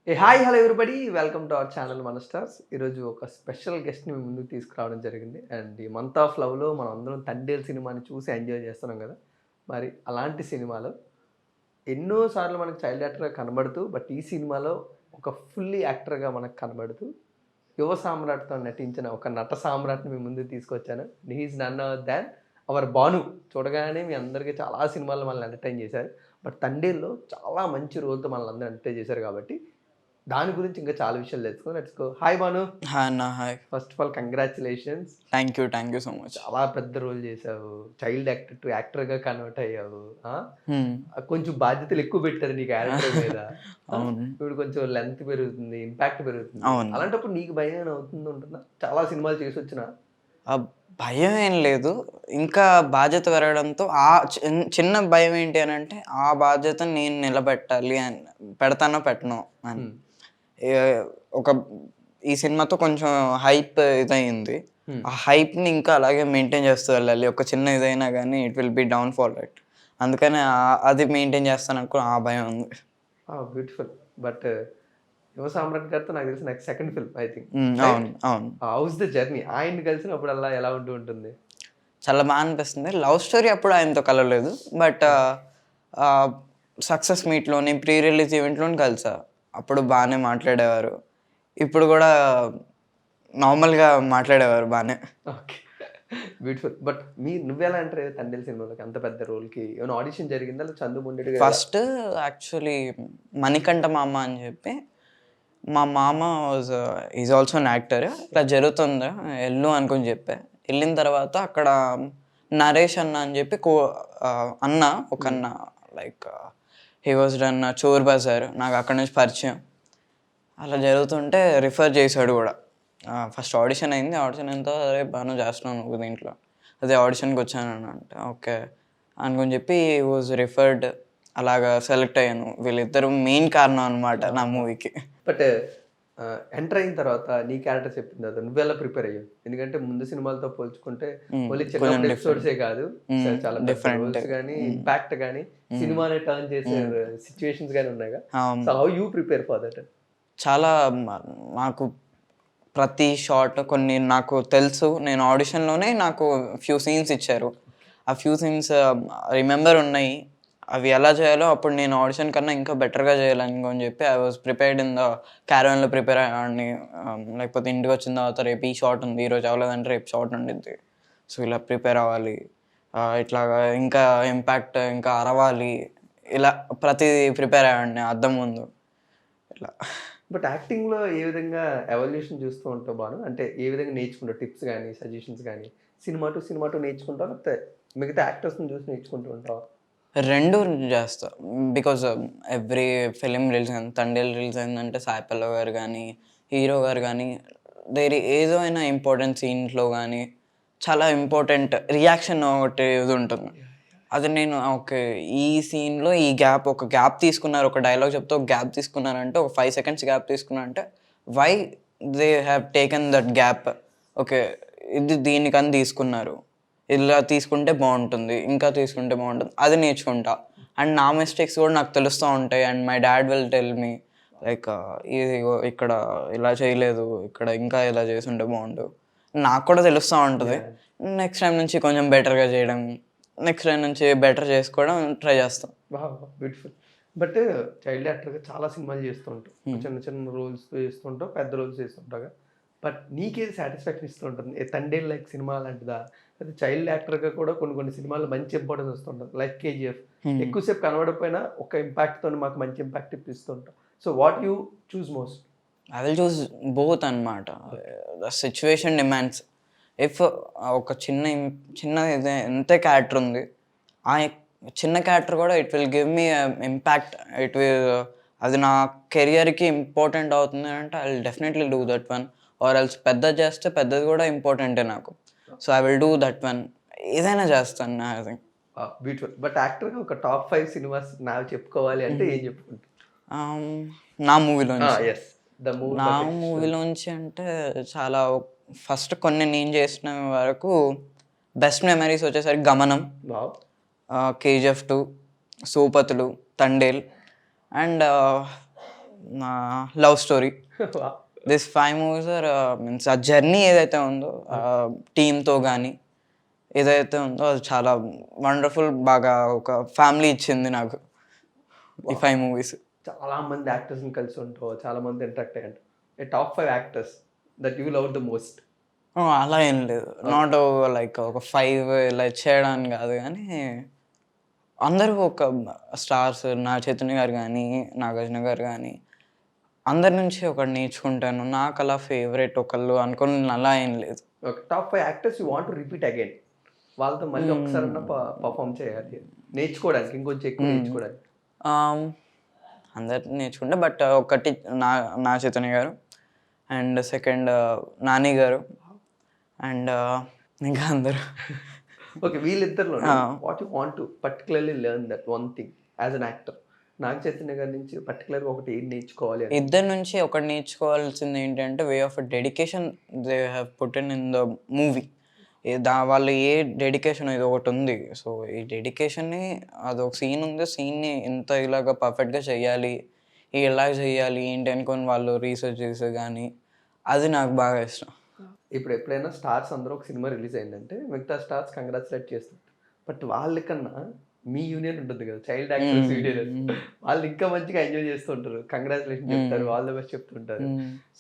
Hi hello everybody welcome to our channel మన stars. ఈరోజు ఒక స్పెషల్ గెస్ట్ని మీ ముందుకు తీసుకురావడం జరిగింది. అండ్ ఈ మంత్ ఆఫ్ లవ్లో మనం అందరం తండేల్ సినిమాని చూసి ఎంజాయ్ చేస్తున్నాం కదా. మరి అలాంటి సినిమాలో ఎన్నో సార్లు మనకు చైల్డ్ యాక్టర్గా కనబడుతూ, బట్ ఈ సినిమాలో ఒక ఫుల్లీ యాక్టర్గా మనకు కనబడుతూ యువ సామ్రాట్‌తో నటించిన ఒక నట సామ్రాట్‌ని మీ ముందుకు తీసుకొచ్చాను. He is none other than our Bhanu. చూడగానే మీ అందరికీ చాలా సినిమాల్లో మనల్ని ఎంటర్‌టైన్ చేశారు. బట్ తండేల్‌లో చాలా మంచి రోల్‌తో మనల్ని అందరిని ఎంటర్‌టైన్ చేశారు కాబట్టి దాని గురించి ఇంకా చాలా విషయాలు తెలుసుకుందాం. Let's go. Hi Bhanu. Hi అన్న. Hi. First of all congratulations. Thank you so much. చాలా పెద్ద రోల్ చేశావు. చైల్డ్ యాక్టర్ టు యాక్టర్‌గా కన్వర్ట్ అయ్యావు. హ్మ్. కొంచెం బాధ్యతలు ఎక్కువ పెట్టారు నీ క్యారెక్టర్ మీద. అవును. ఇప్పుడు కొంచెం లెంత్ పెరుగుతుంది, ఇంపాక్ట్ పెరుగుతుంది. అవును. అలాంటప్పుడు నీకు భయం ఏమైనా ఉంటుందా? చాలా సినిమాలు చేసొచ్చినా? భయం ఏం లేదు. ఇంకా బాధ్యత పెరగడంతో చిన్న భయం ఏంటి అనంటే, ఆ బాధ్యతను నేను నిలబెట్టాలి అని పెడతానో పెట్టనో అని. హ్మ్. ఏ ఒక ఈ సినిమాతో కొంచెం హైప్ ఇదయింది. హ్మ్. ఆ హైప్‌ని ఇంకా అలాగే మెయింటైన్ చేస్తూ వెళ్ళాలి. ఒక చిన్న ఇదైనా గానీ it will be down fall right. అందుకని అది మెయింటైన్ చేస్తాననుకో ఆ భయం ఉంది. బ్యూటిఫుల్. బట్ యువ సామ్రాట్ గారితో నాకు తెలిసి next second film I think. అవును. అవును. హౌస్ ద జర్నీ ఆయన్ని కలిసినప్పుడల్లా ఎలా ఉంటూ ఉంటుంది? చాలా అనిపిస్తుంది. లవ్ స్టోరీ అప్పుడు ఆయనతో కలవలేదు. బట్ సక్సెస్ మీట్‌లోని, ప్రీ రిలీజ్ ఈవెంట్‌లోని కలిసా. అప్పుడు బానే మాట్లాడేవారు. ఇప్పుడు గూడా నార్మల్‌గా మాట్లాడేవారు బానే. ఓకే. బ్యూటిఫుల్. బట్ నువ్వెలా ఎంటర్ అయ్యావు 'తండేల్' సినిమాలోకి అంత పెద్ద రోల్‌కి? ఏమైనా ఆడిషన్ జరిగిందా? లేదా చందు మొండెడిగా ఫస్ట్ యాక్చువల్లీ మణికంఠ మామ అని చెప్పి మా మామ ఈజ్ ఆల్సో అన్ యాక్టర్. ఇట్లా జరుగుతుంది ఎళ్ళు అనుకోని చెప్పా. ఎళ్ళిన తర్వాత అక్కడ నరేష్ అన్న అని చెప్పి అన్న ఒక అన్న లైక్ హీ వాజ్ డన్ చోర్ బజార్. నాకు అక్కడి నుంచి పరిచయం. అలా జరుగుతుంటే రిఫర్ చేశాడు కూడా. ఫస్ట్ ఆడిషన్ అయింది. ఆడిషన్ అయిన తర్వాత "అరే బాను చేస్తున్నావు నువ్వు దీంట్లో." అదే ఆడిషన్‌కి వచ్చానని అంటే ఓకే అనుకోని చెప్పి వాజ్ రిఫర్డ్. అలాగా సెలెక్ట్ అయ్యాను. వీళ్ళిద్దరూ మెయిన్ కారణం అనమాట నా మూవీకి. బట్ ఎంటర్ అయిన తర్వాత నీ క్యారెక్టర్ చెప్పిన తర్వాత నువ్వెలా ప్రిపేర్ అయ్యావు? ఎందుకంటే ముందు సినిమాలతో పోల్చుకుంటే ఓన్లీ చిన్న కొంచెం ఎపిసోడ్సే కాదు. చాలా పెద్ద డిఫరెంట్. రోల్స్ గానీ, ఇంపాక్ట్ గానీ, సినిమాని టర్న్ చేసే సిట్యుయేషన్స్ గానీ ఉన్నాయిగా. So how you prepare for that? చాలా నాకు ప్రతి షాట్ కొన్ని నాకు తెలుసు. నేను ఆడిషన్‌లోనే నాకు ఫ్యూ సీన్స్ ఇచ్చారు. ఆ ఫ్యూ సీన్స్ రిమెంబర్ ఉన్నాయి. అవి ఎలా చేయాలో అప్పుడు నేను ఆడిషన్ కన్నా ఇంకా బెటర్‌గా చేయాలని చెప్పి I was prepared in the క్యారవాన్‌లో ప్రిపేర్ అయ్యేవాడిని. లేకపోతే ఇంటికొచ్చిన తర్వాత రేపు ఈ షాట్ ఉంది. ఈరోజు అవ్వలేదంటే రేపు షాట్ ఉండిద్ది. సో ఇలా ప్రిపేర్ అవ్వాలి. ఇట్లాగా ఇంకా ఇంపాక్ట్ ఇంకా అరవాలి. ఇలా ప్రతిదీ ప్రిపేర్ అయ్యేవాడిని అద్దం ముందు. ఇట్లా. బట్ యాక్టింగ్‌లో ఏ విధంగా ఎవల్యూషన్ చూస్తూ ఉంటావు భాను? అంటే ఏ విధంగా నేర్చుకుంటావు? టిప్స్ గానీ, సజెషన్స్ గానీ, సినిమా టు నేర్చుకుంటావా? లేకపోతే మిగతా యాక్టర్స్‌ని చూసి నేర్చుకుంటూ ఉంటావా? 2 చేస్తా. బికాజ్ ఎవ్రీ ఫిల్మ్ రిలీజ్ అయింది. 'తండేల్' రిలీజ్ అయిందంటే సాయి పల్లవి గారు గానీ, హీరో గారు గానీ, ఏదో అయినా ఇంపార్టెంట్ సీన్స్‌లో గానీ, చాలా ఇంపార్టెంట్ రియాక్షన్ ఒకటి ఇది ఉంటుంది. అది నేను ఓకే. ఈ సీన్‌లో ఈ ఒక గ్యాప్ తీసుకున్నారు. ఒక డైలాగ్ చెప్తే ఒక గ్యాప్ తీసుకున్నారంటే, ఒక 5 సెకండ్స్ గ్యాప్ తీసుకున్నారంటే, why they have taken that gap. Okay. ఇది దీనికని తీసుకున్నారు. ఇలా తీసుకుంటే బావుంటుంది. ఇంకా తీసుకుంటే బావుంటుంది. అది నేర్చుకుంటా. అండ్ నా మిస్టేక్స్ కూడా నాకు తెలుస్తా ఉంటాయి. And my dad will tell me like ఇదిగో ఇక్కడ ఇలా చేయలేదు. ఇక్కడ ఇంకా ఇలా చేసుంటే బావుండు. నాకు కూడా తెలుస్తా ఉంటది. నెక్స్ట్ టైమ్ నుంచి కొంచెం బెటర్‌గా చేయడం. నెక్స్ట్ టైమ్ నుంచి బెటర్ చేసుకోవడం ట్రై చేస్తాం. వావ్! బ్యూటిఫుల్. బట్ చైల్డ్ యాక్టర్‌గా చాలా సినిమాలు చేస్తూ ఉంటావు. చిన్న చిన్న రోల్స్ చేస్తుంటావు. పెద్ద రోల్స్ చేస్తుంటావుగా. బట్ నీకేది సాటిస్ఫాక్షన్ ఇస్తూ ఉంటుంది? 'తండేల్' లైక్ సినిమా లాంటిదా? లేకపోతే చైల్డ్ యాక్టర్‌గా కూడా కొన్ని కొన్ని సినిమాల్లో మంచి ఇంపార్టెన్స్ వస్తుంటది. లైక్ 'కేజీఎఫ్' ఎక్కువ సేపు కనబడకపోయినా ఒక ఇంపాక్ట్‌తోని మాకు మంచి ఇంపాక్ట్ ఇప్పిస్తూ ఉంటావు. So what you choose most? I will choose both అనమాట. The situation demands. ఇఫ్ ఒక చిన్న ఎంతే క్యారెక్టర్ ఉంది. ఆ చిన్న క్యారెక్టర్ కూడా it will give me impact. అది నా కెరియర్‌కి ఇంపార్టెంట్ అవుతుంది అంటే I will definitely do that one. Or else పెద్దది చేస్తే పెద్దది కూడా ఇంపార్టెంటే నాకు. So I will do that one. ఏదైనా చేస్తాను ఐ థింక్. బ్యూటిఫుల్. బట్ యాక్టర్‌గా ఒక టాప్ 5 సినిమాస్ నావి చెప్పుకోవాలి అంటే ఏం చెప్పుకుంటావు? నా మూవీలోంచి. యెస్. ద మూవీ నా బకెట్ లిస్ట్‌లో. మూవీలోంచి అంటే చాలా ఫస్ట్ కొన్ని నేను చేసిన వరకు బెస్ట్ మెమరీస్ వచ్చేసరికి 'గమనం', వావ్! 'కేజీఎఫ్ 2', 'సూపతులు', 'Thandel' and love story. This 5 movies are means ఆ జర్నీ ఏదైతే ఉందో టీమ్తో కానీ ఏదైతే ఉందో అది చాలా వండర్ఫుల్. బాగా ఒక ఫ్యామిలీ ఇచ్చింది నాకు ఈ 5 మూవీస్. చాలా మంది యాక్టర్స్ని కలిసి ఉంటావు, చాలా మంది ఇంటరాక్ట్ అయ్యి ఉంటావు. ఏ top 5 actors that you love the most. అలా ఏం లేదు, నాట్ లైక్ ఒక 5 ఇలా చేయడానికి కాదు, కానీ అందరూ ఒక స్టార్స్. నాగ చైతన్య గారు కానీ, నాగార్జున గారు కానీ, అందరి నుంచి ఒకటి నేర్చుకుంటాను. నాకు అలా ఫేవరెట్ ఒకళ్ళు అనుకుని అలా ఏం లేదు. ఒక top 5 actors you want to repeat again, వాళ్ళతో మళ్ళీ ఒకసారి పర్ఫామ్ చేయాలి, నేర్చుకోవడానికి, ఇంకొంచెం ఎక్కువ నేర్చుకోవడానికి. అందరు నేర్చుకుంటే, బట్ ఒకటి నా చైతన్య గారు, అండ్ సెకండ్ నాని గారు, అండ్ ఇంకా అందరు. ఓకే, వీళ్ళిద్దరిలో what you want to particularly learn that one thing as an actor? Naga Chaitanya గారి నుంచి పర్టికులర్గా ఒకటి ఏం నేర్చుకోవాలి? ఇద్దరి నుంచి ఒకటి నేర్చుకోవాల్సింది ఏంటంటే way of dedication they have put in the movie. వాళ్ళు ఏ డెడికేషన్ ఇది ఒకటి ఉంది. సో ఈ డెడికేషన్ని, అది ఒక సీన్ ఉంది, సీన్ని ఇంత ఇలాగ పర్ఫెక్ట్గా చేయాలి, ఎలా చేయాలి ఏంటి అనుకొని వాళ్ళు రీసెర్చ్ చేసే కానీ, అది నాకు బాగా ఇష్టం. ఇప్పుడు ఎప్పుడైనా స్టార్స్ అందరూ ఒక సినిమా రిలీజ్ అయిందంటే మిగతా స్టార్స్ కంగ్రాచులేట్ చేస్తారు, బట్ వాళ్ళకన్నా మీ యూనియన్ ఉంటుంది కదా, చైల్డ్ యాక్టర్స్ యూనియన్, వాళ్ళు ఇంకా మంచిగా ఎంజాయ్ చేస్తూ ఉంటారు, కంగ్రాచులేషన్ చెప్తారు, ఆల్ ద బెస్ట్ చెప్తుంటారు.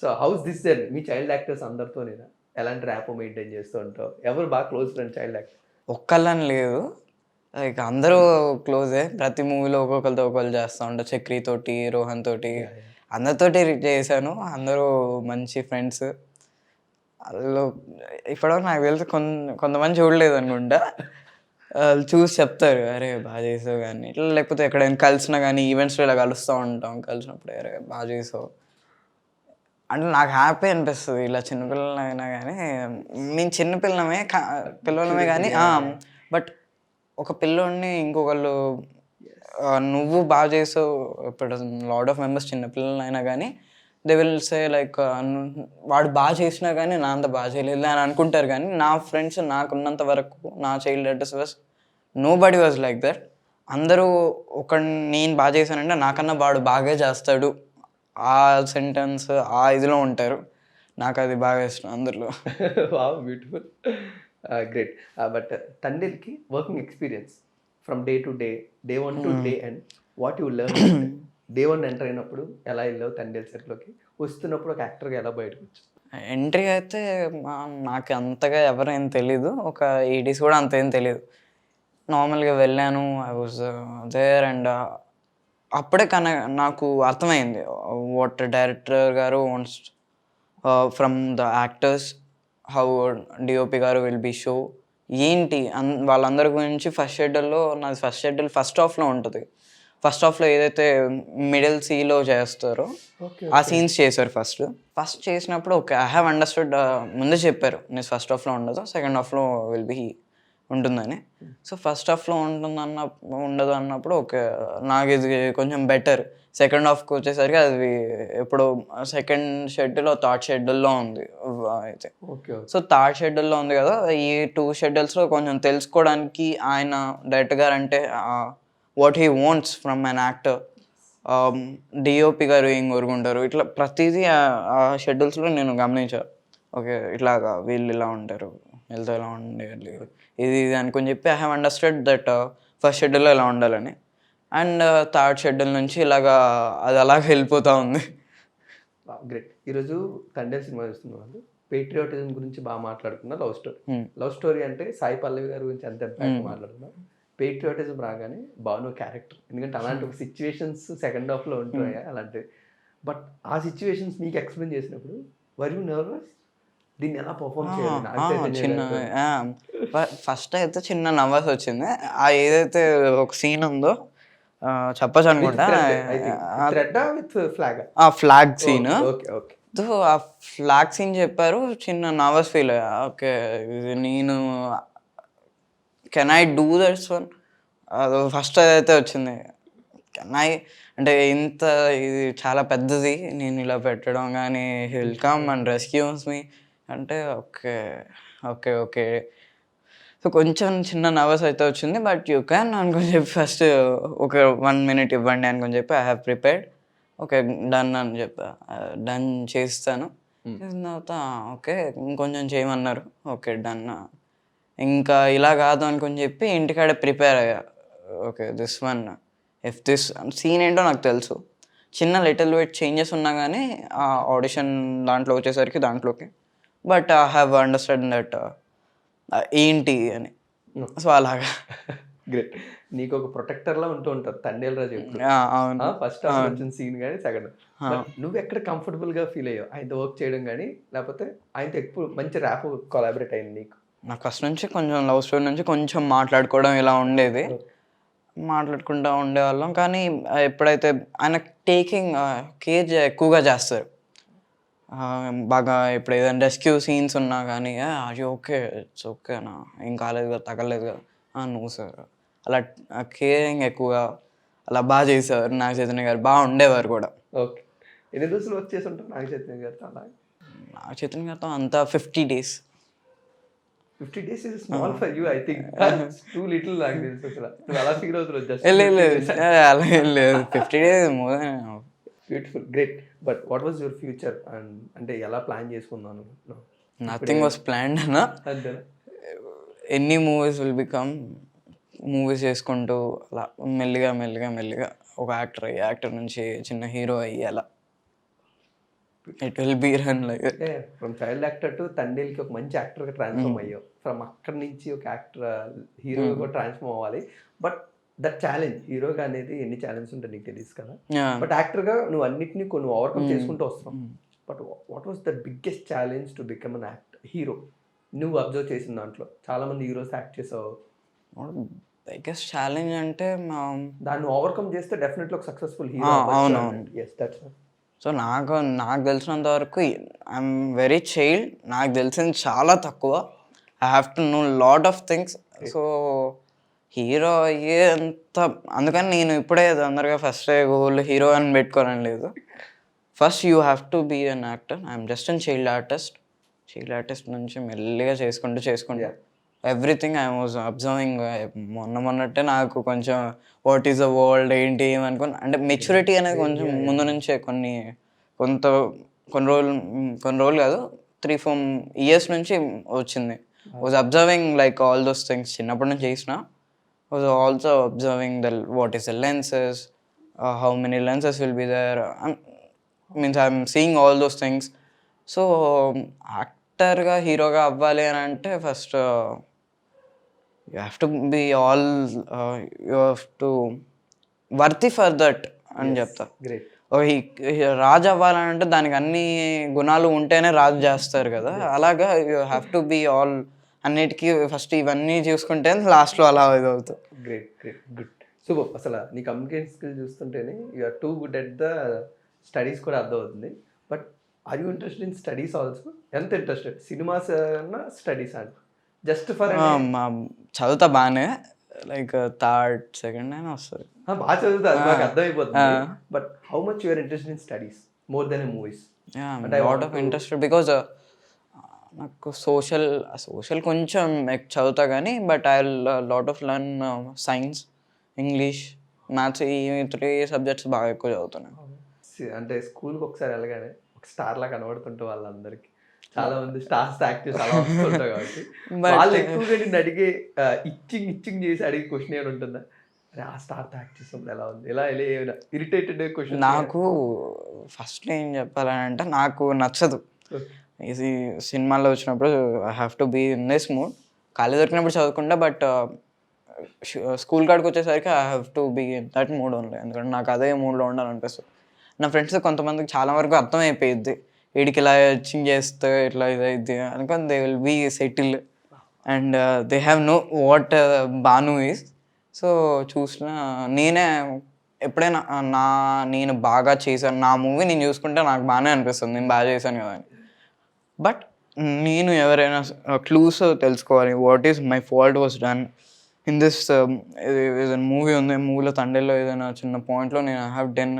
సో హౌస్ దిస్ జర్నీ మీ చైల్డ్ యాక్టర్స్ అందరితోనేనా? ఎలాంటి ర్యాప్ మెయింటైన్ చేస్తూ ఉంటావు? ఎవరు బాగా క్లోజ్ ఫ్రెండ్ చైల్డ్ యాక్టర్? ఒక్కళ్ళని లేదు, లైక్ అందరూ క్లోజే. ప్రతి మూవీలో ఒక్కొక్కరితో ఒకళ్ళు చేస్తూ ఉంటారు. చక్రి తోటి, రోహన్ తోటి, అందరితోటి చేశాను. అందరూ మంచి ఫ్రెండ్స్. వాళ్ళు ఇప్పటివరకు నాకు తెలిసి కొంతమంది చూడలేదు అనుకుంటా. వాళ్ళు చూసి చెప్తారు, అరే బాగా చేసావు కానీ ఇట్లా, లేకపోతే ఎక్కడైనా కలిసినా కానీ ఈవెంట్స్లో ఇలా కలుస్తూ ఉంటాం, కలిసినప్పుడు అరే బాగా చేసావు అంటే నాకు హ్యాపీ అనిపిస్తుంది. ఇలా చిన్నపిల్లలైనా కానీ, మేము పిల్లలమే కానీ, బట్ ఒక పిల్లోడిని ఇంకొకళ్ళు నువ్వు బాగా చేసావు, ఇప్పుడు లాట్ ఆఫ్ మెంబర్స్ చిన్నపిల్లలైనా కానీ దే విల్ సే లైక్ వాడు బాగా చేసినా కానీ నా అంత బాగా చేయలేదు అని అనుకుంటారు. కానీ నా ఫ్రెండ్స్ నాకున్నంత వరకు, నా child actors was nobody was like that. అందరూ నేను బాగా చేశానంటే నాకన్నా వాడు బాగా చేస్తాడు, ఆ సెంటెన్స్ ఆ ఇదిలో ఉంటారు. నాకు అది బాగా ఇష్టం అందరిలో. Wow, beautiful, great. బట్ తండ్రికి working experience from day to day, day 1 to day end, what you learn? Day 1 enter అయినప్పుడు ఎలా వెళ్ళావు తండ్రి సెట్లోకి, వస్తున్నప్పుడు ఒక యాక్టర్గా ఎలా బయటకు వచ్చావు? ఎంట్రీ అయితే నాకు అంతగా ఎవరేం తెలీదు, ఒక ఏడీస్ కూడా అంత ఏం తెలియదు. నార్మల్గా వెళ్ళాను, ఐ వాజ్ దేర్, అండ్ అప్పుడే నాకు అర్థమైంది వాట్ డైరెక్టర్ గారు wants from the actors, how DOP గారు విల్ బి షో ఏంటి వాళ్ళందరి గురించి. ఫస్ట్ షెడ్యూల్లో నాది ఫస్ట్ హాఫ్లో ఉంటుంది. ఫస్ట్ హాఫ్లో ఏదైతే మిడిల్ సీలో చేస్తారో ఆ సీన్స్ చేశారు. ఫస్ట్ చేసినప్పుడు ఓకే, ఐ హ్యావ్ అండర్స్టూడ్. ముందే చెప్పారు నేను ఫస్ట్ హాఫ్లో ఉండదు, సెకండ్ హాఫ్లో విల్ బి ఉంటుందని. సో ఫస్ట్ హాఫ్లో ఉండదు అన్నప్పుడు ఓకే, నాకు ఇది కొంచెం బెటర్. సెకండ్ హాఫ్కి వచ్చేసరికి అది ఎప్పుడు సెకండ్ షెడ్యూల్ థర్డ్ షెడ్యూల్లో ఉంది అయితే. సో థర్డ్ షెడ్యూల్లో ఉంది కదా, ఈ 2 షెడ్యూల్స్లో కొంచెం తెలుసుకోవడానికి ఆయన డైరెక్టర్ గారు అంటే what he wants from an actor, DOP గారు ఏం కోరుకుంటారు, ఇట్లా ప్రతిదీ ఆ షెడ్యూల్స్లో నేను గమనించాను. ఓకే, ఇట్లాగా వీళ్ళు ఇలా ఉంటారు, వీళ్ళతో ఇలా ఉండేది, ఇది అనుకుని చెప్పి I have understood that first షెడ్యూల్లో ఇలా ఉండాలని. అండ్ థర్డ్ షెడ్యూల్ నుంచి ఇలాగా అది అలాగే వెళ్ళిపోతూ ఉంది. గ్రేట్. ఈరోజు తండ్రి సినిమా చూస్తున్న వాళ్ళు పేట్రియాటిజం గురించి బాగా మాట్లాడుకున్నారు. లవ్ స్టోరీ అంటే సాయి పల్లవి గారి గురించి ఎంత మాట్లాడుతున్నారు. పేట్రియాటిజం రాగానే భాను క్యారెక్టర్, ఎందుకంటే అలాంటి ఒక సిచ్యువేషన్స్ సెకండ్ హాఫ్లో ఉంటున్నాయి అలాంటివి. బట్ ఆ సిచ్యువేషన్స్ మీకు ఎక్స్ప్లెయిన్ చేసినప్పుడు వర్ యు నర్వస్? దీన్ని ఎలా పర్ఫామ్ చేయాలి? ఫస్ట్ అయితే చిన్న నర్వస్ వచ్చింది. ఆ ఏదైతే ఒక సీన్ ఉందో చెప్పచ్చు అనుకుంటా, ఫ్లాగ్ సీన్. ఆ ఫ్లాగ్ సీన్ చెప్పారు, చిన్న నర్వస్ ఫీల్ అయ్యా. ఓకే, నేను can I do that's one, అది ఫస్ట్ అదైతే వచ్చింది. కెన్ ఐ అంటే ఇంత ఇది చాలా పెద్దది, నేను ఇలా పెట్టడం కానీ విల్ కమ్ అండ్ రెస్క్యూస్ మీ అంటే ఓకే ఓకే ఓకే. సో కొంచెం చిన్న నర్వస్ అయితే వచ్చింది, బట్ యూ క్యాన్ అనుకొని చెప్పి ఫస్ట్ ఒక 1 minute ఇవ్వండి అనుకొని చెప్పి I have prepared. Okay. Done అని చెప్పా. డన్ చేస్తాను. చేసిన తర్వాత ఓకే. ఇంకొంచెం చేయమన్నారు. ఓకే. డన్. ఇంకా ఇలా కాదు అనుకుని చెప్పి ఇంటికాడే ప్రిపేర్ అయ్యా. Okay. This one if this scene ఏంటో నాకు తెలుసు. చిన్న లిటిల్ బిట్ చేంజెస్ ఉన్నా గానీ ఆడిషన్ దాంట్లో వచ్చేసరికి దాంట్లోకి. But I have understand that ఏంటి అని. సో, అలాగా. గ్రేట్. నీకు ఒక ప్రొటెక్టర్‌లా ఉంటూ ఉంటారు తండేల్ రాజు ఎప్పుడు. అవును. ఫస్ట్ హాఫ్‌లో వచ్చిన సీన్ గాని, సెకండ్ బట్ నువ్వెక్కడ కంఫర్టబుల్‌గా ఫీల్ అయ్యావు? ఆయనతో వర్క్ చేయడం గాని, లేకపోతే ఆయనతో ఎక్కువ మంచి ర్యాప్ కొలాబరేట్ అయింది నీకు? నాకు ఫస్ట్ నుంచి కొంచెం లవ్ స్టోరీ నుంచి కొంచెం మాట్లాడుకోవడం ఇలా ఉండేది. మాట్లాడుకుంటా ఉండేవాళ్ళం. కానీ ఎప్పుడైతే ఆయన కేర్ ఎక్కువగా చేస్తారు. బాగా ఇప్పుడు ఏదైనా రెస్క్యూ సీన్స్ ఉన్నా గానీ, are you okay? It's okay అన్నా. ఏం కాలేదు కదా! తగలలేదు కదా! No sir. అలా కేరింగ్ ఎక్కువగా అలా చేసేవారు నాగ చైతన్య గారు. ఉండేవారు కూడా. ఓకే. ఎన్ని రోజులు వర్క్ చేసి ఉంటావు నాగ చైతన్య గారితో అలా? నాగ చైతన్య గారితో అంతా 50 days. 50 days is small for you I think. Two little నాకు తెలుసు అసలు. నువ్వు అలా ఫీల్ అవుతున్నావు జస్ట్. లేదు. అలా ఏం లేదు. 50 days more than enough. Beautiful. Great. But what was your future? And అంటే ఎలా ప్లాన్ చేసుకుందాం అనుకుంటున్నావు? నథింగ్ వాస్ ప్లాన్డ్ అన్నా. అంతేనా? ఎన్ని మూవీస్ విల్ బికమ్ మూవీస్ చేసుకుంటూ అలా మెల్లిగా ఒక యాక్టర్ నుంచి చిన్న హీరో అయ్యి అలా it will be run like. From child actor to తండేల్కి ఒక మంచి యాక్టర్గా ట్రాన్స్ఫార్మ్ అయ్యావు. ఫ్రమ్ అక్కడి నుంచి ఒక యాక్టర్ హీరోగా కూడా ట్రాన్స్ఫార్మ్ అవ్వాలి. బట్ దట్ ఛాలెంజ్ హీరోగా అనేది ఎన్ని ఛాలెంజ్ ఉంటాయి నీకు తెలియదు కదా. బట్ యాక్టర్గా నువ్వు అన్నిటిని కొన్ని ఓవర్కమ్ చేసుకుంటూ వస్తున్నావు. But what was the biggest challenge to become an hero? నువ్వు అబ్జర్వ్ చేసిన దాంట్లో చాలా మంది హీరోస్ యాక్ట్ చేసావు. బిగ్గెస్ట్ ఛాలెంజ్ అంటే దాన్ని ఓవర్కమ్ చేస్తే డెఫినెట్లీ ఒక సక్సెస్ఫుల్ హీరో. అవునవును. Yes that's. సో నాకు తెలిసినంత వరకు ఐఎమ్ వెరీ చైల్డ్. నాకు తెలిసింది చాలా తక్కువ. I have to know lot of things. So hero అయ్యేంత అందుకని నేను ఇప్పుడే తొందరగా ఫస్ట్ గోల్ హీరో అని పెట్టుకోవడం లేదు. First you have to be an actor. I'm just an child artist నుంచి మెల్లిగా చేసుకుంటూ ఎవ్రీథింగ్ ఐ వాజ్ అబ్జర్వింగ్. మొన్నట్టే నాకు కొంచెం వాట్ ఈస్ ద వరల్డ్ ఏంటి ఏమనుకుని అంటే మెచ్యూరిటీ అనేది కొంచెం ముందు నుంచే కొన్ని రోజులు కాదు 3-4 ఇయర్స్ నుంచి వచ్చింది. Was observing like all those things. చిన్నప్పటి నుంచి చేసిన was also observing what is the lenses, how many lenses will be there, means I'm seeing all those things. So యాక్టర్గా హీరోగా అవ్వాలి అని అంటే first you have to be you have to worthy for that అని చెప్తా. Great. రాజు అవ్వాలంటే దానికి అన్ని గుణాలు ఉంటేనే రాజు చేస్తారు కదా. అలాగా you have to be all అన్నిటికీ ఫస్ట్ ఇవన్నీ చూసుకుంటే లాస్ట్లో అలా ఇది అవుతుంది. Great good super. అసలు నీ కమ్యూనికేషన్ స్కిల్ చూస్తుంటేనే you're too good at the studies కూడా అర్థమవుతుంది. But are you interested in studies also? ఎంత ఇంట్రెస్టెడ్? సినిమాస్ అన్నా స్టడీస్ అంట జస్ట్ ఫర్ చదువుతా బాగానే, లైక్ థర్డ్ సెకండ్ అయినా వస్తుంది. బాగా చదువుతా, అది నాకు అర్థమైపోతుంది. But how much you're interested in studies more than movies? Lot of interested because నాకు సోషల్ కొంచెం చదువుతా కానీ but I lot of learn science, English, maths. ఈ 3 సబ్జెక్ట్స్ బాగా ఎక్కువ చదువుతున్నాను. అంటే స్కూల్కి ఒకసారి వెళ్ళగానే ఒక స్టార్ లా కనబడుతుంటే వాళ్ళందరికీ చాలా మంది స్టార్స్ యాక్టర్స్ అలా వస్తుంటారు కాబట్టి వాళ్ళు ఎక్కువగా నేను అడిగే ఇచ్చింగ్ చేసి అడిగే క్వశ్చన్ ఏమైనా ఉంటుందా? అరే ఆ స్టార్తో యాక్ట్ చేసినప్పుడు ఎలా ఉంది, ఎలా ఏమైనా ఇరిటేటెడ్ క్వశ్చన్? నాకు ఫస్ట్ ఏం చెప్పాలంటే నాకు నచ్చదు ఇది సినిమాల్లో వచ్చినప్పుడు I have to be in this mood. ఖాళీ దొరికినప్పుడు చదువుకుంటా బట్ స్కూల్ కాడికి వచ్చేసరికి I have to be in that mood only. ఎందుకంటే నాకు అదే మూడ్లో ఉండాలనిపిస్తుంది. నా ఫ్రెండ్స్ కొంతమందికి చాలా వరకు అర్థమైపోయిద్ది వీడికి ఇలా ఎచింగ్ చేస్తే ఇట్లా ఇదైద్ది అనుకొని they will be settle and they have no what బాను ఈజ్. సో చూసిన నేనే ఎప్పుడైనా నేను బాగా చేశాను, నా మూవీ నేను చూసుకుంటే నాకు బాగానే అనిపిస్తుంది నేను బాగా చేశాను కదా అని. బట్ నేను ఎవరైనా క్లూస్ తెలుసుకోవాలి, what is my fault was done in this ఏదైనా మూవీ ఉంది, మూవీలో తండేల్లో ఏదైనా చిన్న పాయింట్లో నేను ఐ హ్యావ్ డన్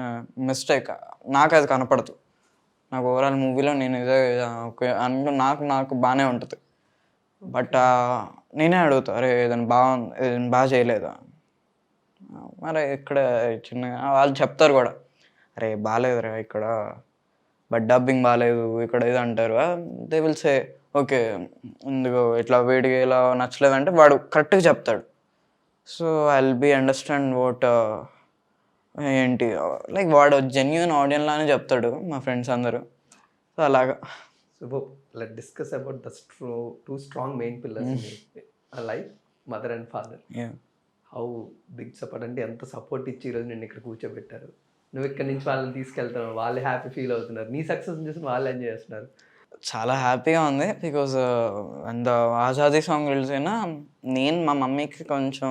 మిస్టేక్, నాకు అది కనపడదు. నాకు ఓవరాల్ మూవీలో నేను ఇదే ఓకే నాకు బాగానే ఉంటుంది. బట్ నేనే అడుగుతా, అరే ఏదైనా బాగా చేయలేదా, మరి ఇక్కడ చిన్నగా వాళ్ళు చెప్తారు కూడా అరే బాగాలేదురా ఇక్కడ, బట్ డబ్బింగ్ బాగాలేదు ఇక్కడ ఇది అంటారు. దే విల్ సే ఓకే ఇందుకు ఇట్లా వీడికి ఇలా నచ్చలేదు అంటే వాడు కరెక్ట్గా చెప్తాడు. So I will be understand what ఏంటి లైక్ వాడు జెన్యున్ ఆడియన్ లానే చెప్తాడు మా ఫ్రెండ్స్ అందరూ. సో అలాగా. So let discuss about the two strong main pillars in life, mother and father. How big support, అంటే ఎంత సపోర్ట్ ఇచ్చి ఈరోజు నేను ఇక్కడ కూర్చోబెట్టారు. నువ్వు ఇక్కడ నుంచి వాళ్ళని తీసుకెళ్తున్నావు, వాళ్ళు హ్యాపీ ఫీల్ అవుతున్నారు, నీ సక్సెస్ చూసి వాళ్ళు ఎంజాయ్ చేస్తున్నారు. చాలా హ్యాపీగా ఉంది because and Azadi song release అయినా నేను మా మమ్మీకి కొంచెం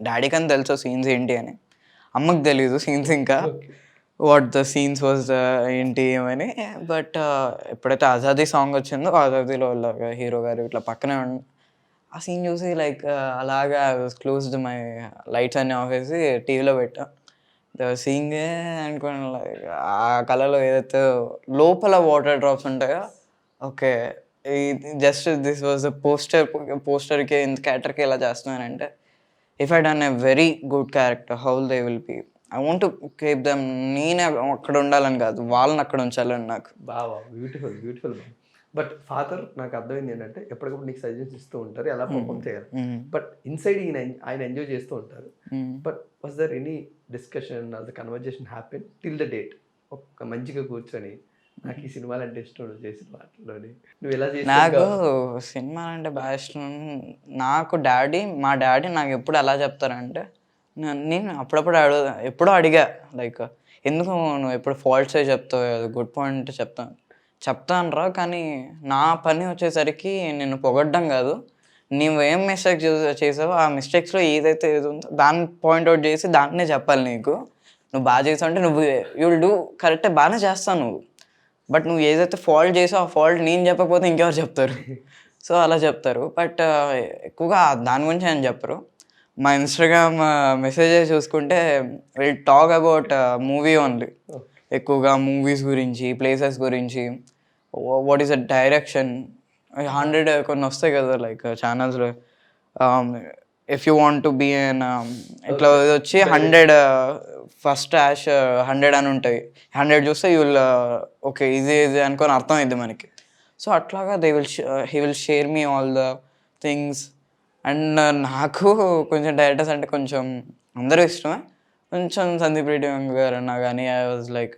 డాడీకి అని తెలుసు సీన్స్ ఏంటి అని, అమ్మకి తెలీదు సీన్స్ ఇంకా వాట్ ద సీన్స్ వాజ్ ఏంటి ఏమని. బట్ ఎప్పుడైతే ఆజాదీ సాంగ్ వచ్చిందో ఆజాదీలో హీరో గారు ఇట్లా పక్కనే ఆ సీన్ చూసి లైక్ అలాగా క్లోజ్డ్ మై లైట్స్ అన్నీ ఆఫ్ చేసి టీవీలో పెట్టా. సీయింగే అనుకోండి లైక్ ఆ కళలో ఏదైతే లోపల వాటర్ డ్రాప్స్ ఉంటాయో, okay just this was a పోస్టర్కి ఇంత క్యారెక్టర్కి ఇలా చేస్తున్నానంటే if I done a very good character how they will be, I want to keep them. నేనే అక్కడ ఉండాలని కాదు, వాళ్ళని అక్కడ ఉంచాలని నాకు. బావా బ్యూటిఫుల్ బ్యూటిఫుల్. బట్ ఫాదర్ నాకు అర్థమైంది ఏంటంటే ఎప్పటికప్పుడు నీకు సజెషన్స్ ఇస్తూ ఉంటారు ఎలా పర్ఫామ్ చేయాలి, బట్ ఇన్సైడ్ ఆయన ఎంజాయ్ చేస్తూ ఉంటారు. But was there any discussion or the conversation happen till the date, ఒక మంచిగా కూర్చొని నాకు ఈ సినిమాలు అంటే ఇష్టం, నువ్వు చేసిన వాటిలోని నువ్వు ఎలా చేసి? నాకు సినిమా అంటే బాగా ఇష్టం. మా డాడీ నాకు ఎప్పుడు ఎలా చెప్తారంటే, నేను అప్పుడప్పుడు ఎప్పుడో అడిగా లైక్ ఎందుకు నువ్వు ఎప్పుడు ఫాల్ట్సే చెప్తావు, గుడ్ పాయింట్ చెప్తాను రా, కానీ నా పని వచ్చేసరికి నిన్ను పొగడ్డం కాదు, నువ్వు ఏం మిస్టేక్ చేసావో ఆ మిస్టేక్స్లో ఏదైతే ఏది ఉందో దాన్ని పాయింట్అవుట్ చేసి దాన్నే చెప్పాలి నీకు. నువ్వు బాగా చేసావు అంటే నువ్వు యూ విల్ డూ కరెక్టే, బాగానే చేస్తావు నువ్వు, బట్ నువ్వు ఏదైతే ఫాల్ట్ చేసావు ఆ ఫాల్ట్ నేను చెప్పకపోతే ఇంకెవరు చెప్తారు. సో అలా చెప్తారు. బట్ ఎక్కువగా దాని గురించి అని చెప్పరు. మా ఇన్స్టాగ్రామ్ మెసేజెస్ చూసుకుంటే will talk about movie only. ఎక్కువగా మూవీస్ గురించి, ప్లేసెస్ గురించి, వాట్ ఈస్ అ డైరెక్షన్, 100 కొన్ని వస్తాయి కదా లైక్ ఛానల్స్లో, if you want to be an ఇట్లా వచ్చి 100 ఫస్ట్ యాష్ 100 అని ఉంటాయి. 100 చూస్తే యూ విల్ ఓకే ఇది అనుకొని అర్థం అయింది మనకి. సో అట్లాగా he will share me all the things. And నాకు కొంచెం డైరెక్టర్స్ అంటే కొంచెం అందరూ ఇష్టమే, కొంచెం సందీప్ రెడ్డి గారు అన్నా కానీ, I was like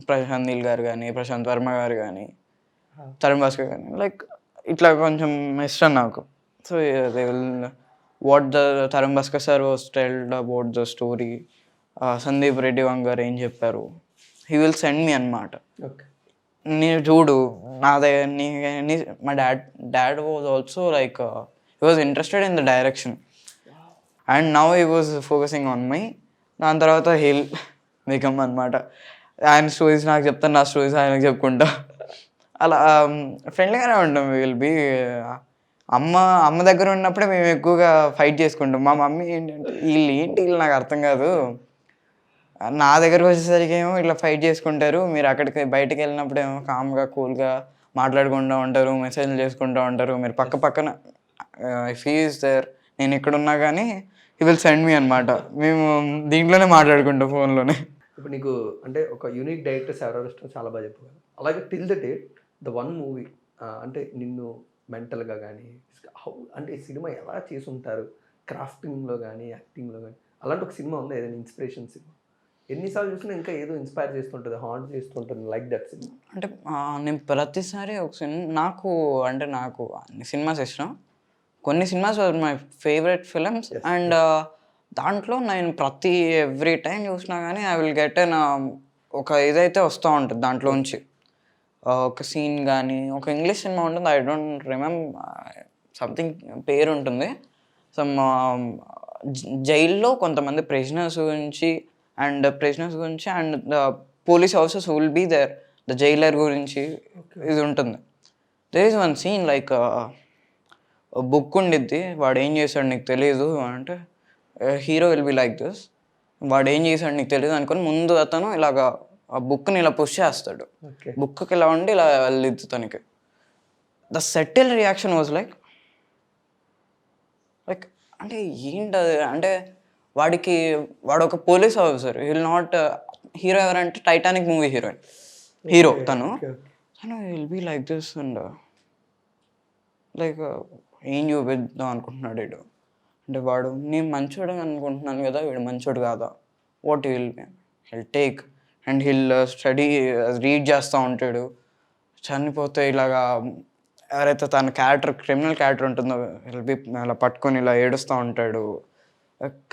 Prashanth Neel గారు కానీ, ప్రశాంత్ వర్మ గారు కానీ, తరుణ్ భాస్కర్ కానీ, లైక్ ఇట్లా కొంచెం ఇష్టం నాకు. So they will what the Tarun Bhaskar sir was telled about the story, Sandeep Reddy గారు ఏం చెప్పారు, హీ విల్ సెండ్ మీ అన్నమాట. నేను చూడు నాదే మా dad was also like he was interested in the direction and now he was focusing on my. దాని తర్వాత హీల్ బికమ్ అనమాట. ఆయన స్టోరీస్ నాకు చెప్తాను, నా స్టోరీస్ ఆయనకు చెప్పుకుంటా, అలా ఫ్రెండ్లీగానే ఉంటాం. విల్ బీ అమ్మ దగ్గర ఉన్నప్పుడే మేము ఎక్కువగా ఫైట్ చేసుకుంటాం. మా మమ్మీ ఏంటంటే వీళ్ళు నాకు అర్థం కాదు, నా దగ్గరకు వచ్చేసరికి ఏమో ఇట్లా ఫైట్ చేసుకుంటారు, మీరు అక్కడికి బయటకు వెళ్ళినప్పుడు ఏమో కామ్గా కూల్గా మాట్లాడుకుంటూ ఉంటారు, మెసేజ్లు చేసుకుంటూ ఉంటారు, మీరు పక్కన ఇఫ్ హీ ఈస్ దేర్, నేను ఇక్కడ ఉన్నా కానీ హీ విల్ సెండ్ మీ అనమాట. మేము దీంట్లోనే మాట్లాడుకుంటాం ఫోన్లోనే. ఇప్పుడు నీకు అంటే ఒక యూనిక్ డైరెక్టర్స్ ఎవరెవరు ఇష్టం చాలా బాగా చెప్పగలరు. అలాగే till the date the one movie అంటే నిన్ను మెంటల్గా కానీ అంటే ఈ సినిమా ఎలా చేసి ఉంటారు, క్రాఫ్టింగ్లో కానీ యాక్టింగ్లో కానీ, అలాంటి ఒక సినిమా ఉంది ఏదైనా ఇన్స్పిరేషన్ సినిమా, ఎన్నిసార్లు చూసినా ఇంకా ఏదో ఇన్స్పైర్ చేస్తుంటుంది, హాంట్ చేస్తుంటుంది, లైక్ దట్ సినిమా? అంటే నేను ప్రతిసారి ఒక నాకు అన్ని సినిమాస్ ఇష్టం. కొన్ని cinemas my favourite films and దాంట్లో నేను ఎవ్రీ టైం చూసినా కానీ ఐ విల్ గెట్ ఒక ఇదైతే వస్తూ ఉంటుంది దాంట్లోంచి, ఒక సీన్ కానీ. ఒక ఇంగ్లీష్ సినిమా ఉంటుంది, ఐ డోంట్ రిమెంబర్, సంథింగ్ పేరు ఉంటుంది. సమ్ జైల్లో కొంతమంది ప్రిజనర్స్ గురించి and the police officers will be there, the jailer గురించి ఇది ఉంటుంది. There is one scene like book ఉండిద్ది, వాడు ఏం చేశాడు నీకు తెలీదు అంటే hero will be like this, వాడు ఏం చేశాడు నీకు తెలియదు అనుకొని ముందు అతను ఇలాగా ఆ బుక్ని ఇలా పుష్ చేస్తాడు, బుక్కి ఇలా ఉండి ఇలా వెళ్ళిద్ది తనకి. The settle reaction was like అంటే ఏంటది అంటే వాడు ఒక police officer, will not hero ఎవరంటే టైటానిక్ మూవీ హీరో తను will be like this and like ఏం చూపిద్దాం అనుకుంటున్నాడు వీడు అంటే వాడు నేను మంచోడు అనుకుంటున్నాను కదా వీడు మంచోడు కాదా what hill take and hill study read చేస్తూ ఉంటాడు చనిపోతే ఇలాగా ఎవరైతే తన క్రిమినల్ క్యారెక్టర్ ఉంటుందో హిల్ బి అలా పట్టుకొని ఇలా ఏడుస్తూ ఉంటాడు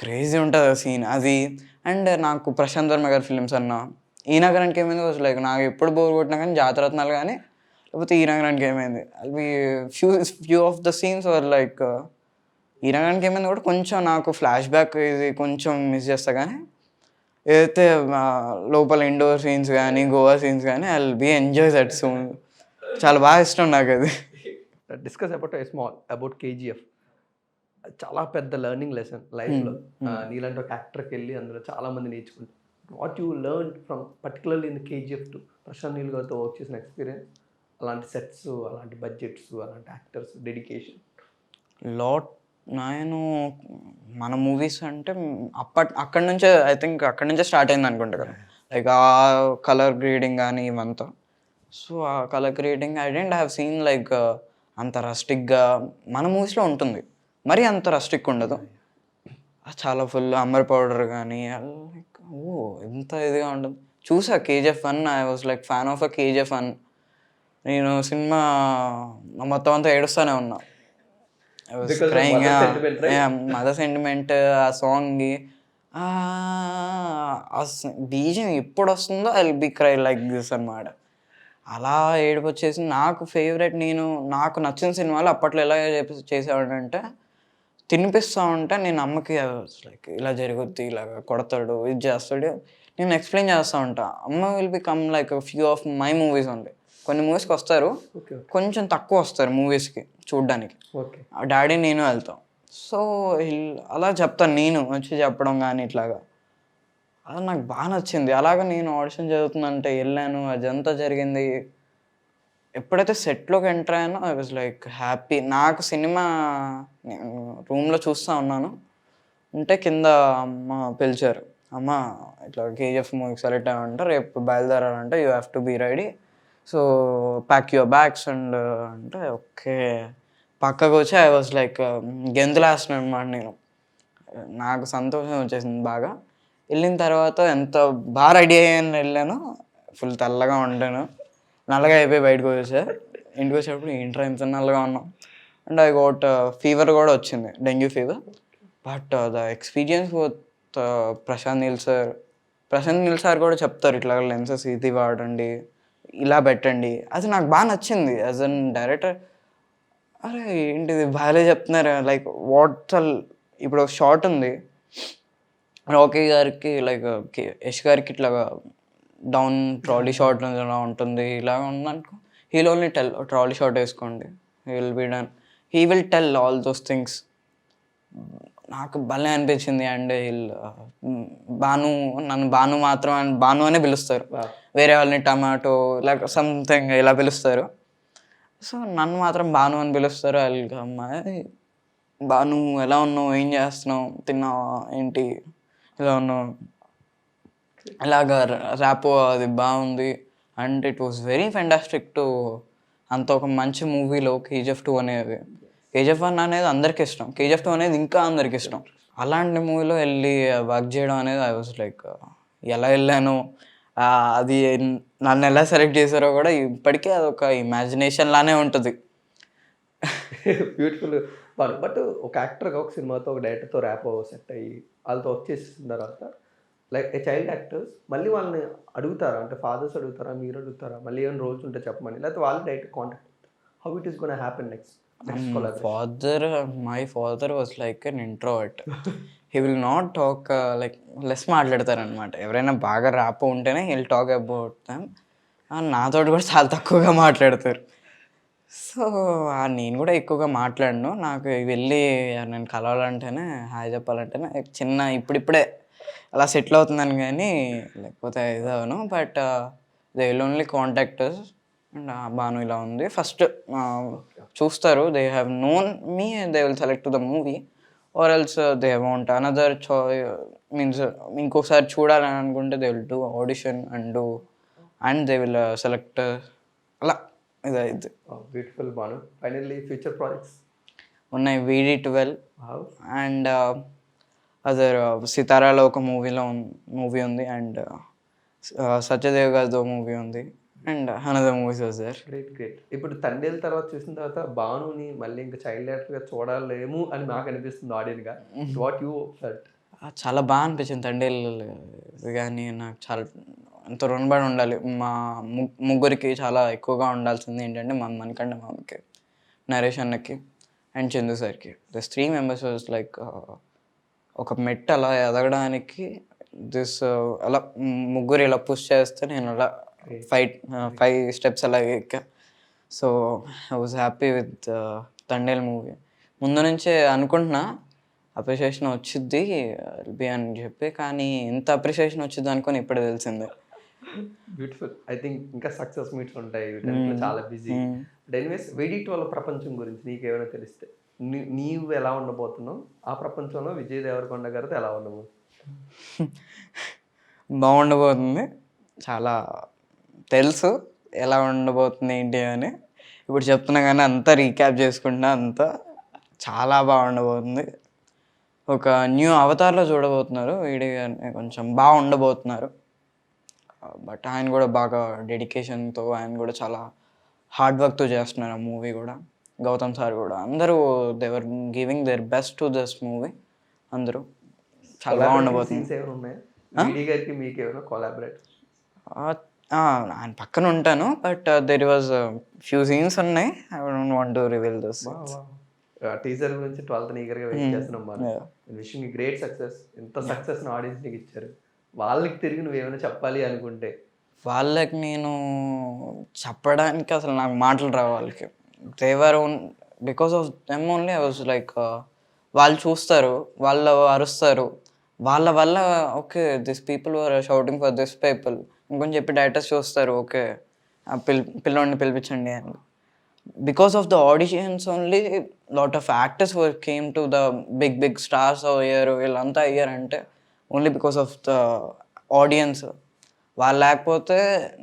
క్రేజీ ఉంటుంది ఆ సీన్ అది. అండ్ నాకు ప్రశాంత్ వర్మ గారి ఫిలిమ్స్ అన్న ఈ నగరానికి ఏమైంది వాజ్ లైక్ నాకు ఎప్పుడు బోర్ కొట్టినా కానీ జాతరత్నాలు కానీ లేకపోతే ఈ నగరానికి ఏమైంది అవి few of the scenes were like ఈ నగరానికి ఏమైంది కూడా కొంచెం నాకు ఫ్లాష్ బ్యాక్ ఇది కొంచెం మిస్ చేస్తా కానీ ఏదైతే లోపల ఇండోర్ సీన్స్ కానీ గోవా సీన్స్ కానీ I will be enjoy that song చాలా బాగా ఇష్టం నాకు అది. Discuss about small about KGF చాలా పెద్ద లెర్నింగ్ లెసన్ లైఫ్లో. నీలాంటి ఒక యాక్టర్కి వెళ్ళి అందులో చాలా మంది నేర్చుకుంటారు. What you learn from particularly in KGF to Prashanth Neel గారితో వర్క్ చేసిన ఎక్స్పీరియన్స్, అలాంటి సెట్స్, అలాంటి బడ్జెట్స్, అలాంటి యాక్టర్స్ డెడికేషన్. నేను మన మూవీస్ అంటే అక్కడి నుంచే ఐ థింక్ అక్కడి నుంచే స్టార్ట్ అయింది అనుకుంటా కదా లైక్ ఆ కలర్ గ్రేడింగ్ కానీ ఇవంతా. సో ఆ colour grading I didn't have seen like అంత రస్టిక్గా మన మూవీస్లో ఉంటుంది, మరీ అంత రస్టిక్ ఉండదు, చాలా ఫుల్ అమ్మర్ పౌడర్ కానీ లైక్ ఎంత ఇదిగా ఉంటుంది. చూసా KGF 1, I was like fan of a KGF 1. నేను సినిమా మొత్తం అంతా ఏడుస్తూనే ఉన్నా. మదర్ సెంటిమెంట్ ఆ సాంగ్కి బీజం ఎప్పుడు వస్తుందో I will be cry like this అనమాట. అలా ఏడుపు వచ్చేసి నాకు ఫేవరెట్ నాకు నచ్చిన సినిమాలు అప్పట్లో ఎలా చేసేవాడంటే తినిపిస్తూ ఉంటే నేను అమ్మకి లైక్ ఇలా జరుగుద్ది ఇలాగ కొడతాడు ఇది చేస్తాడు నేను ఎక్స్ప్లెయిన్ చేస్తూ ఉంటా. అమ్మ will become like few of my movies only. కొన్ని మూవీస్కి వస్తారు, కొంచెం తక్కువ వస్తారు మూవీస్కి చూడ్డానికి. డాడీ నేను వెళ్తాం. సో అలా చెప్తాను నేను వచ్చి చెప్పడం కానీ ఇట్లాగా. అది నాకు బాగా నచ్చింది. అలాగా నేను ఆడిషన్ చదువుతుందంటే వెళ్ళాను, అదంతా జరిగింది. ఎప్పుడైతే సెట్లోకి ఎంటర్ అయ్యానో ఐ వాజ్ లైక్ హ్యాపీ. నాకు సినిమా రూమ్లో చూస్తూ ఉన్నాను ఉంటే కింద అమ్మ పిలిచారు, అమ్మ ఇట్లా కేజీఎఫ్ మూవీకి సెలెక్ట్ అయ్యామంటే రేపు బయలుదేరాలంటే you have to be ready, so pack your bags and అంటే ఓకే. పక్కకు వచ్చి ఐ వాజ్ లైక్ గెంతులేస్తున్నాను అనమాట నేను. నాకు సంతోషం వచ్చేసింది బాగా. వెళ్ళిన తర్వాత ఎంత బాగా రెడీ అయ్యాను వెళ్ళాను, ఫుల్ తెల్లగా ఉంటాను, నల్లగా అయిపోయి బయటకు వచ్చా. ఇంటికి వచ్చేటప్పుడు ఏంట్రా ఇంత నల్లగా ఉన్నాం అండ్ ఐ గోట్ ఫీవర్ కూడా వచ్చింది, dengue fever. But the experience with Prashanth Neel sir కూడా చెప్తారు ఇట్లా లెన్సెస్ ఇది వాడండి, ఇలా పెట్టండి. అది నాకు బాగా నచ్చింది యాజ్ అన్ డైరెక్టర్. అరే ఏంటిది బాగా చెప్తున్నారు లైక్ వాట్సల్. ఇప్పుడు ఒక షాట్ ఉంది రాకీ గారికి లైక్ యష్ గారికి ఇట్లాగా డౌన్ ట్రాలీ షాట్ ఇలా ఉంటుంది, ఇలాగ ఉందనుకో he'll only tell trolley shot వేసుకోండి, he will be done, he will tell all those things. నాకు భలే అనిపించింది. అండ్ నన్ను భాను అనే పిలుస్తారు, వేరే వాళ్ళని టమాటో లైక్ సంథింగ్ ఇలా పిలుస్తారు. సో నన్ను మాత్రం భాను అని పిలుస్తారు. అమ్మాయి భాను ఎలా ఉన్నావు, ఏం చేస్తున్నావు, తిన్నావా ఏంటి, ఇలా ఉన్నావు, ఇలాగ ర్యాపో అది బాగుంది. And it was very fantastic to అంత ఒక మంచి మూవీలో కేజీఎఫ్ 2 అనేది. కేజీఎఫ్ 1 అనేది అందరికీ ఇష్టం, కేజీఎఫ్ 2 అనేది ఇంకా అందరికి ఇష్టం. అలాంటి మూవీలో వెళ్ళి వర్క్ చేయడం అనేది ఐ వాజ్ లైక్ ఎలా వెళ్ళాను, అది నన్ను ఎలా సెలెక్ట్ చేశారో కూడా ఇప్పటికీ అదొక ఇమాజినేషన్ లానే ఉంటుంది. బ్యూటిఫుల్. బట్ ఒక యాక్టర్గా ఒక సినిమాతో ఒక డైరెక్టర్తో ర్యాపో సెట్ అయ్యి వాళ్ళతో వచ్చేసిన తర్వాత లైక్ చైల్డ్ యాక్టర్స్ మళ్ళీ వాళ్ళని అడుగుతారా, అంటే ఫాదర్స్ అడుగుతారా, మీరు అడుగుతారా, మళ్ళీ ఏమైనా రోల్స్ ఉంటే చెప్పమని, లేకపోతే వాళ్ళు direct contact how it is gonna happen next? My father was like an introvert. He will not talk like less మాట్లాడతారనమాట. ఎవరైనా బాగా ర్యాప్ ఉంటేనే he will talk about them. నాతో కూడా చాలా తక్కువగా మాట్లాడతారు. సో నేను కూడా ఎక్కువగా మాట్లాడను. నాకు వెళ్ళి నేను కలవాలంటేనే హాయ్ చెప్పాలంటేనే చిన్న ఇప్పుడిప్పుడే అలా సెటిల్ అవుతుందని కానీ లేకపోతే ఇదవను. But they will only contactors and Bhanu ఇలా ఉంది ఫస్ట్ చూస్తారు. They have known me, they will select the movie. Or else they want another means ఇంకొకసారి చూడాలని అనుకుంటే they will do audition and they will select అలా ఇదైతే beautiful Bhanu. Finally future projects ఉన్నాయి. VD12 how and other సితారాలో ఒక movie ఉంది and Satyadev గారితో movie ఉంది and another movies was there. Great great. ఇప్పుడు తండేల్ తర్వాత చూసిన తర్వాత భానుని మళ్ళీ ఇంకా చైల్డ్ యాక్టర్గా చూడలేము అని నాకు అనిపిస్తుంది ఆడియన్గా. What you felt? చాలా బాగా అనిపించింది తండేల్ కానీ నాకు చాలా ఎంతో రుణపడి ఉండాలి. మా ముగ్గురికి చాలా ఎక్కువగా ఉండాల్సింది ఏంటంటే మణికంఠ మామకి, నరేష్ అన్నకి అండ్ చందు సార్కి. దిస్ 3 మెంబర్స్ వాజ్ లైక్ ఒక మెట్ అలా ఎదగడానికి అలా ముగ్గురు ఇలా పుష్ చేస్తే నేను అలా 5 స్టెప్స్ అలా ఎక్కా. So I was happy with Thandel movie. ముందు నుంచే అనుకుంటున్నా అప్రిషియేషన్ వచ్చిద్ది ఎల్బి అని చెప్పి, కానీ ఇంత అప్రిషియేషన్ వచ్చింది అనుకొని ఇప్పుడే తెలిసిందే. బ్యూటిఫుల్. ఐ థింక్ ఇంకా సక్సెస్ మీట్స్ ఉంటాయి, వీటన్నిటిలో చాలా బిజీ. బట్ ఎనీవేస్ VD12 ప్రపంచం గురించి నీకేమైనా తెలిస్తే నీవు ఎలా ఉండబోతున్నావు, ఆ ప్రపంచంలో విజయ్ దేవరకొండ గారితో ఎలా ఉండవు? బాగుండబోతుంది. చాలా తెలుసు ఎలా ఉండబోతుంది ఏంటి అని. ఇప్పుడు చెప్తున్నా కానీ అంతా రీక్యాప్ చేసుకుంటున్నా, అంతా చాలా బాగుండబోతుంది. ఒక న్యూ అవతార్లో చూడబోతున్నారు వీడి గారిని, కొంచెం బాగా ఉండబోతున్నారు. బట్ ఆయన కూడా బాగా డెడికేషన్తో, ఆయన కూడా చాలా హార్డ్ వర్క్తో చేస్తున్నారు ఆ మూవీ కూడా. గౌతమ్ సార్ కూడా అందరూ they were giving their best to this movie. అందరూ చాలా బాగుండబోతుంది. సీన్స్ ఏమైనా ఉన్నాయా విడి గారికి మీకు ఏమైనా కొలాబరేట్? ఆయన పక్కన ఉంటాను, but there was few scenes ఉన్నాయి. I don't want to reveal this. Teaser గురించి 12th ఈగర్గా వెయిట్ చేస్తున్నాం మనం. Wishing great success. ఎంత సక్సెస్ ఆడియన్స్ నీకు ఇచ్చారు, వాళ్ళకి తిరిగి నువ్వు ఏమైనా చెప్పాలి అనుకుంటే? వాళ్ళకి నేను చెప్పడానికి అసలు నాకు మాటలు రావు. వాళ్ళకి they were because of them only I was like, వాళ్ళు చూస్తారు, వాళ్ళు అరుస్తారు, వాళ్ళ వల్ల okay this people are shouting for this people ఇంకొని చెప్పి డైరెక్టర్స్ చూస్తారు, ఓకే పిల్లోడిని పిలిపించండి అని. Because of the auditions only lot of actors came to the big stars అయ్యారు, వీళ్ళంతా అయ్యారంటే only because of the audience. వాళ్ళు లేకపోతే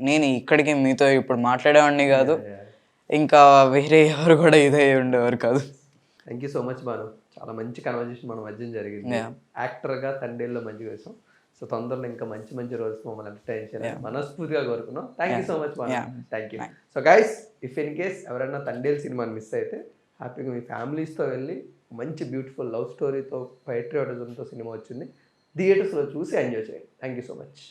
నేను ఇక్కడికి మీతో ఇప్పుడు మాట్లాడేవాడిని కాదు, ఇంకా వేరే ఎవరు కూడా ఇదే ఉండేవారు కాదు. Thank you so much Bhanu. చాలా మంచి కన్వర్జేషన్ మన మధ్య జరిగింది. యాక్టర్గా తండేల్లో మంచిగా వేసాం. సో తొందరలో ఇంకా మంచి మంచి రోజులు మమ్మల్ని ఎంటర్టైన్ చేయాలి మనస్ఫూర్తిగా కోరుకున్నాం. Thank you so much Bhanu. Thank you. So guys, if in case ఎవరైనా తండేల్ సినిమాని మిస్ అయితే హ్యాపీగా మీ ఫ్యామిలీస్తో వెళ్ళి మంచి బ్యూటిఫుల్ లవ్ స్టోరీతో, పైట్రియాటిజంతో సినిమా వచ్చింది, థియేటర్స్లో చూసి ఎంజాయ్ చేయండి. Thank you so much.